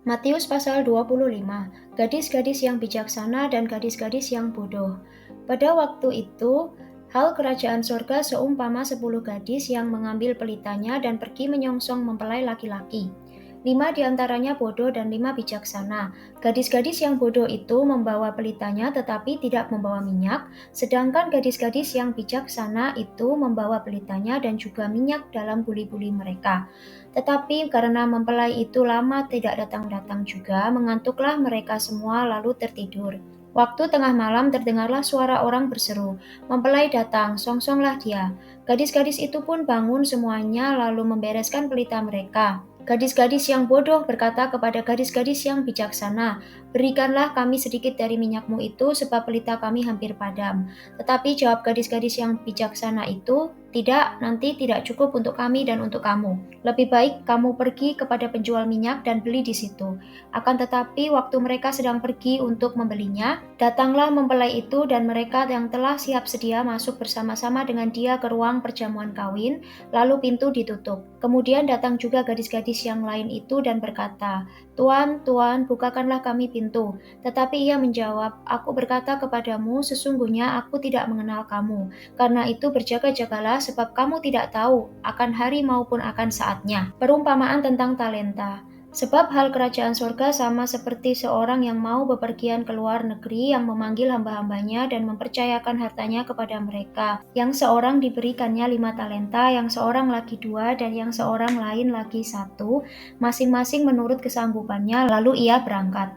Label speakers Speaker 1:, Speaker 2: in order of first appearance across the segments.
Speaker 1: Matius pasal 25, gadis-gadis yang bijaksana dan gadis-gadis yang bodoh. Pada waktu itu, hal kerajaan surga seumpama 10 gadis yang mengambil pelitanya dan pergi menyongsong mempelai laki-laki. 5 diantaranya bodoh dan 5 bijaksana. Gadis-gadis yang bodoh itu membawa pelitanya tetapi tidak membawa minyak, sedangkan gadis-gadis yang bijaksana itu membawa pelitanya dan juga minyak dalam buli-buli mereka. Tetapi karena mempelai itu lama tidak datang-datang juga, mengantuklah mereka semua lalu tertidur. Waktu tengah malam terdengarlah suara orang berseru, "Mempelai datang, songsonglah dia." Gadis-gadis itu pun bangun semuanya lalu membereskan pelita mereka. Gadis-gadis yang bodoh berkata kepada gadis-gadis yang bijaksana, "Berikanlah kami sedikit dari minyakmu itu sebab pelita kami hampir padam." Tetapi jawab gadis-gadis yang bijaksana itu, "Tidak, nanti tidak cukup untuk kami dan untuk kamu. Lebih baik kamu pergi kepada penjual minyak dan beli di situ." Akan tetapi waktu mereka sedang pergi untuk membelinya, datanglah mempelai itu dan mereka yang telah siap sedia masuk bersama-sama dengan dia ke ruang perjamuan kawin, lalu pintu ditutup. Kemudian datang juga gadis-gadis yang lain itu dan berkata, "Tuan, Tuan, bukakanlah kami pintu." Tetapi ia menjawab, "Aku berkata kepadamu, sesungguhnya aku tidak mengenal kamu. Karena itu berjaga-jagalah sebab kamu tidak tahu akan hari maupun akan saatnya." Perumpamaan tentang talenta. Sebab hal kerajaan surga sama seperti seorang yang mau bepergian ke luar negeri yang memanggil hamba-hambanya dan mempercayakan hartanya kepada mereka. Yang seorang diberikannya 5 talenta, yang seorang lagi 2, dan yang seorang lain lagi 1, masing-masing menurut kesanggupannya, lalu ia berangkat.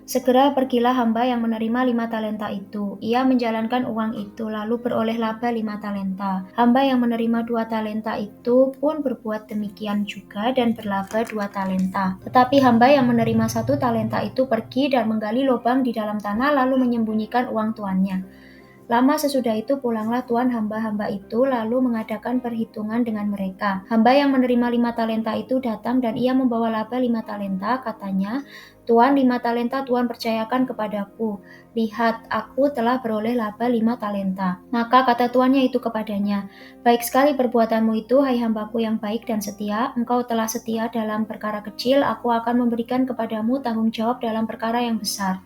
Speaker 1: Segera pergilah hamba yang menerima 5 talenta itu. Ia menjalankan uang itu, lalu beroleh laba 5 talenta. Hamba yang menerima 2 talenta itu pun berbuat demikian juga dan berlaba 2 talenta. Tetapi hamba yang menerima 1 talenta itu pergi dan menggali lubang di dalam tanah lalu menyembunyikan uang tuannya. Lama sesudah itu pulanglah tuan hamba-hamba itu lalu mengadakan perhitungan dengan mereka. Hamba yang menerima 5 talenta itu datang dan ia membawa laba 5 talenta, katanya, "Tuan, 5 talenta Tuan percayakan kepadaku. Lihat, aku telah beroleh laba 5 talenta." Maka kata tuannya itu kepadanya, "Baik sekali perbuatanmu itu, hai hambaku yang baik dan setia. Engkau telah setia dalam perkara kecil, aku akan memberikan kepadamu tanggung jawab dalam perkara yang besar.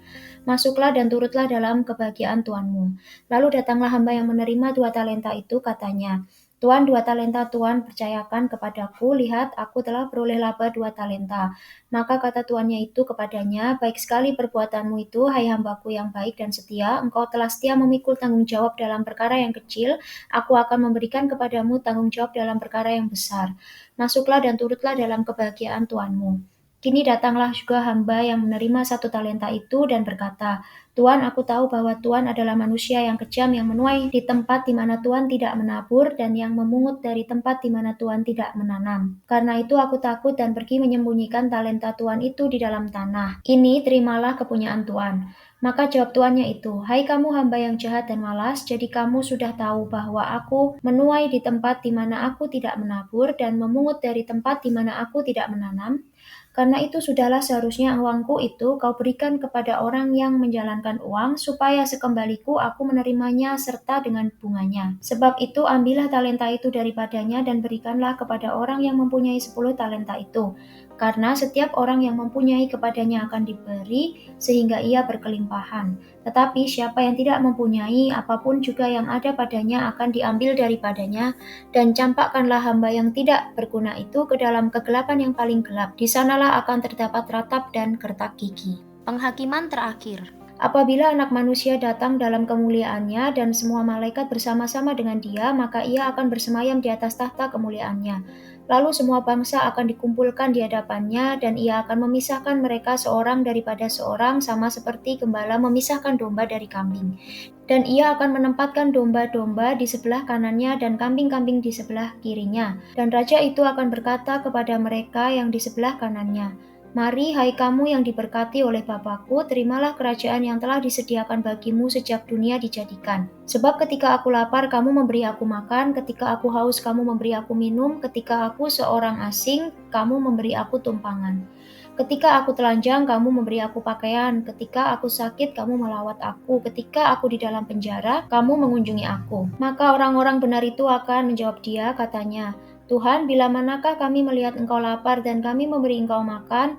Speaker 1: Masuklah dan turutlah dalam kebahagiaan tuanmu." Lalu datanglah hamba yang menerima 2 talenta itu, katanya, "Tuan, 2 talenta Tuan percayakan kepadaku, lihat aku telah beroleh laba 2 talenta." Maka kata tuannya itu kepadanya, "Baik sekali perbuatanmu itu, hai hambaku yang baik dan setia, engkau telah setia memikul tanggung jawab dalam perkara yang kecil, aku akan memberikan kepadamu tanggung jawab dalam perkara yang besar. Masuklah dan turutlah dalam kebahagiaan tuanmu." Kini datanglah juga hamba yang menerima 1 talenta itu dan berkata, "Tuan, aku tahu bahwa Tuan adalah manusia yang kejam yang menuai di tempat di mana Tuan tidak menabur dan yang memungut dari tempat di mana Tuan tidak menanam. Karena itu aku takut dan pergi menyembunyikan talenta Tuan itu di dalam tanah. Ini terimalah kepunyaan Tuan." Maka jawab tuannya itu, "Hai kamu hamba yang jahat dan malas, jadi kamu sudah tahu bahwa aku menuai di tempat di mana aku tidak menabur dan memungut dari tempat di mana aku tidak menanam? Karena itu sudahlah seharusnya uangku itu kau berikan kepada orang yang menjalankan uang, supaya sekembaliku aku menerimanya serta dengan bunganya. Sebab itu ambillah talenta itu daripadanya dan berikanlah kepada orang yang mempunyai 10 talenta itu. Karena setiap orang yang mempunyai kepadanya akan diberi, sehingga ia berkelimpahan. Tetapi siapa yang tidak mempunyai, apapun juga yang ada padanya akan diambil daripadanya, dan campakkanlah hamba yang tidak berguna itu ke dalam kegelapan yang paling gelap. Di sanalah akan terdapat ratap dan gertak gigi. Penghakiman terakhir. Apabila Anak Manusia datang dalam kemuliaannya dan semua malaikat bersama-sama dengan dia, maka ia akan bersemayam di atas tahta kemuliaannya. Lalu semua bangsa akan dikumpulkan di hadapannya dan ia akan memisahkan mereka seorang daripada seorang sama seperti gembala memisahkan domba dari kambing. Dan ia akan menempatkan domba-domba di sebelah kanannya dan kambing-kambing di sebelah kirinya. Dan raja itu akan berkata kepada mereka yang di sebelah kanannya, "Mari, hai kamu yang diberkati oleh Bapakku, terimalah kerajaan yang telah disediakan bagimu sejak dunia dijadikan. Sebab ketika aku lapar, kamu memberi aku makan, ketika aku haus, kamu memberi aku minum, ketika aku seorang asing, kamu memberi aku tumpangan. Ketika aku telanjang, kamu memberi aku pakaian, ketika aku sakit, kamu melawat aku, ketika aku di dalam penjara, kamu mengunjungi aku." Maka orang-orang benar itu akan menjawab dia, katanya, "Tuhan, bila manakah kami melihat engkau lapar dan kami memberi engkau makan,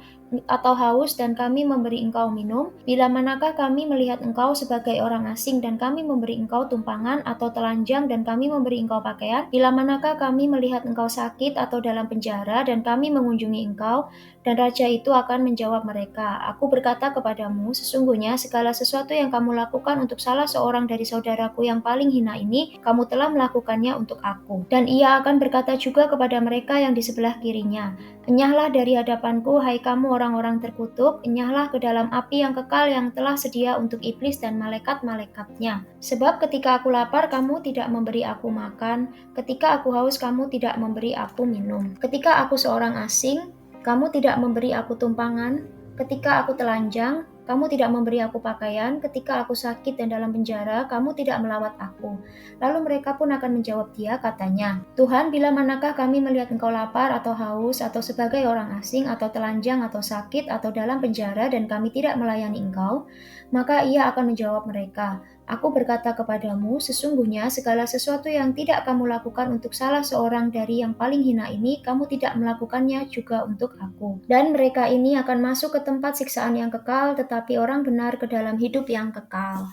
Speaker 1: atau haus dan kami memberi engkau minum? Bila manakah kami melihat engkau sebagai orang asing dan kami memberi engkau tumpangan atau telanjang dan kami memberi engkau pakaian? Bila manakah kami melihat engkau sakit atau dalam penjara dan kami mengunjungi engkau? Dan raja itu akan menjawab mereka, Aku berkata kepadamu, sesungguhnya segala sesuatu yang kamu lakukan untuk salah seorang dari saudaraku yang paling hina ini, kamu telah melakukannya untuk aku. Dan ia akan berkata juga kepada mereka yang di sebelah kirinya, Enyahlah dari hadapanku, hai kamu orang-orang terkutuk, enyahlah ke dalam api yang kekal yang telah sedia untuk iblis dan malaikat-malaikatnya. Sebab ketika aku lapar, kamu tidak memberi aku makan, ketika aku haus, kamu tidak memberi aku minum. Ketika aku seorang asing, kamu tidak memberi aku tumpangan, ketika aku telanjang, kamu tidak memberi aku pakaian, ketika aku sakit dan dalam penjara, kamu tidak melawat aku. Lalu mereka pun akan menjawab dia, katanya, Tuhan, bila manakah kami melihat engkau lapar atau haus, atau sebagai orang asing, atau telanjang, atau sakit, atau dalam penjara, dan kami tidak melayani engkau? Maka ia akan menjawab mereka, Aku berkata kepadamu, sesungguhnya segala sesuatu yang tidak kamu lakukan untuk salah seorang dari yang paling hina ini, kamu tidak melakukannya juga untuk aku. Dan mereka ini akan masuk ke tempat siksaan yang kekal, tetapi orang benar ke dalam hidup yang kekal.